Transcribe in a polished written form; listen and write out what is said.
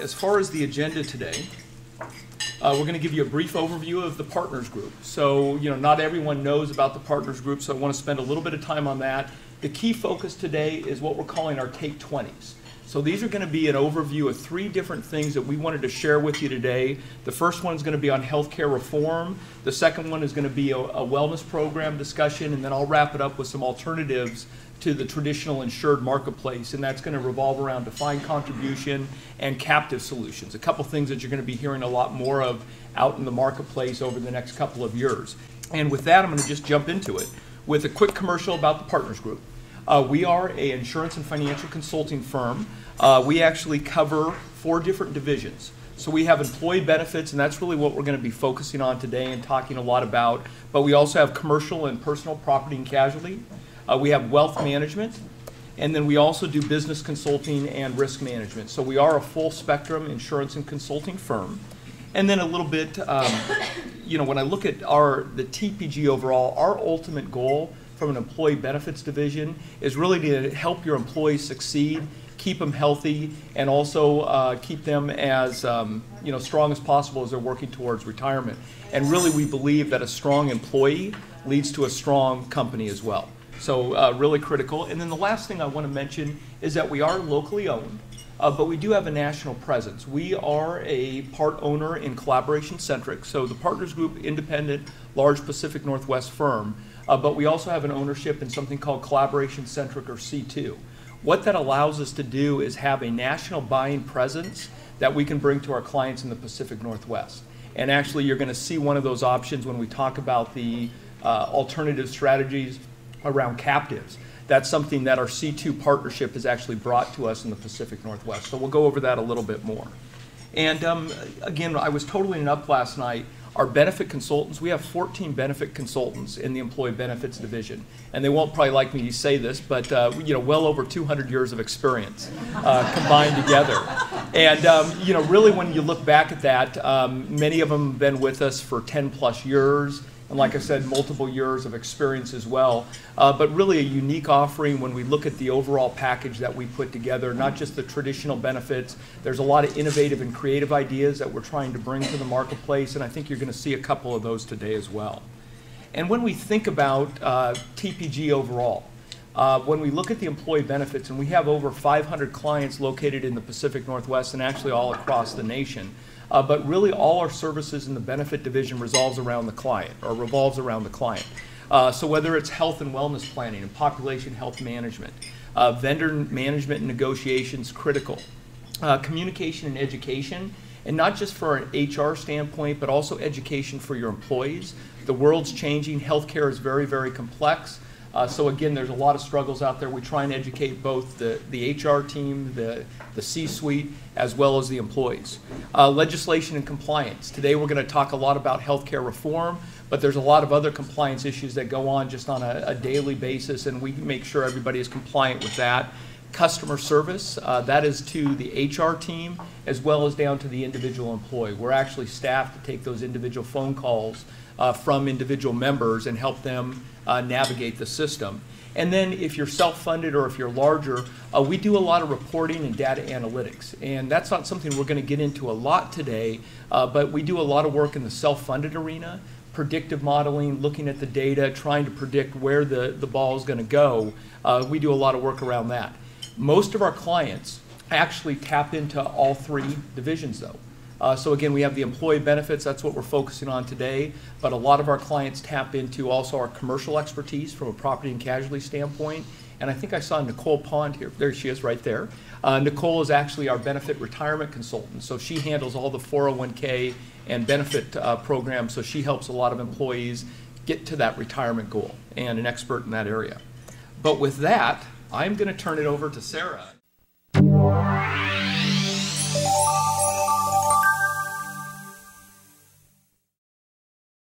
As far as the agenda today, we're going to give you a brief overview of the Partners Group. So, not everyone knows about the Partners Group, so I want to spend a little bit of time on that. The key focus today is what we're calling our Take 20s. So these are going to be an overview of 3 different things that we wanted to share with you today. The first one is going to be on healthcare reform. The second one is going to be a wellness program discussion, and then I'll wrap it up with some alternatives to the traditional insured marketplace, and that's going to revolve around defined contribution and captive solutions, a couple things that you're going to be hearing a lot more of out in the marketplace over the next couple of years. And with that, I'm going to just jump into it with a quick commercial about the Partners Group. We are an insurance and financial consulting firm. We actually cover 4 different divisions. So we have employee benefits, and that's really what we're going to be focusing on today and talking a lot about. But we also have commercial and personal property and casualty. We have wealth management, and then we also do business consulting and risk management. So we are a full spectrum insurance and consulting firm. And then a little bit, when I look at the TPG overall, our ultimate goal from an employee benefits division is really to help your employees succeed, keep them healthy, and also keep them as strong as possible as they're working towards retirement. And really, we believe that a strong employee leads to a strong company as well. So really critical. And then the last thing I want to mention is that we are locally owned, but we do have a national presence. We are a part owner in Collaboration Centric, so the Partners Group, independent, large Pacific Northwest firm, but we also have an ownership in something called Collaboration Centric, or C2. What that allows us to do is have a national buying presence that we can bring to our clients in the Pacific Northwest. And actually, you're going to see one of those options when we talk about the alternative strategies around captives. That's something that our C2 partnership has actually brought to us in the Pacific Northwest. So we'll go over that a little bit more. And again, I was totaling up last night. Our benefit consultants, we have 14 benefit consultants in the employee benefits division. And they won't probably like me to say this, but well over 200 years of experience combined together. And really when you look back at that, many of them have been with us for 10 plus years. And like I said, multiple years of experience as well. But really a unique offering when we look at the overall package that we put together, not just the traditional benefits. There's a lot of innovative and creative ideas that we're trying to bring to the marketplace, and I think you're going to see a couple of those today as well. And when we think about TPG overall, when we look at the employee benefits, and we have over 500 clients located in the Pacific Northwest and actually all across the nation, but really all our services in the benefit division revolves around the client. So whether it's health and wellness planning and population health management, vendor management and negotiations, critical, communication and education, and not just for an HR standpoint, but also education for your employees. The world's changing. Healthcare is very, very complex. So again, there's a lot of struggles out there. We try and educate both the HR team, the C-suite, as well as the employees. Legislation and compliance. Today we're going to talk a lot about healthcare reform, but there's a lot of other compliance issues that go on just on a daily basis, and we make sure everybody is compliant with that. Customer service, that is to the HR team as well as down to the individual employee. We're actually staffed to take those individual phone calls from individual members and help them navigate the system. And then if you're self-funded or if you're larger, we do a lot of reporting and data analytics. And that's not something we're going to get into a lot today, but we do a lot of work in the self-funded arena, predictive modeling, looking at the data, trying to predict where the ball is going to go. We do a lot of work around that. Most of our clients actually tap into all 3 divisions though. So again, we have the employee benefits, that's what we're focusing on today, but a lot of our clients tap into also our commercial expertise from a property and casualty standpoint. And I think I saw Nicole Pond here, there she is right there. Nicole is actually our benefit retirement consultant, so she handles all the 401k and benefit programs, so she helps a lot of employees get to that retirement goal and an expert in that area. But with that, I'm going to turn it over to Sarah.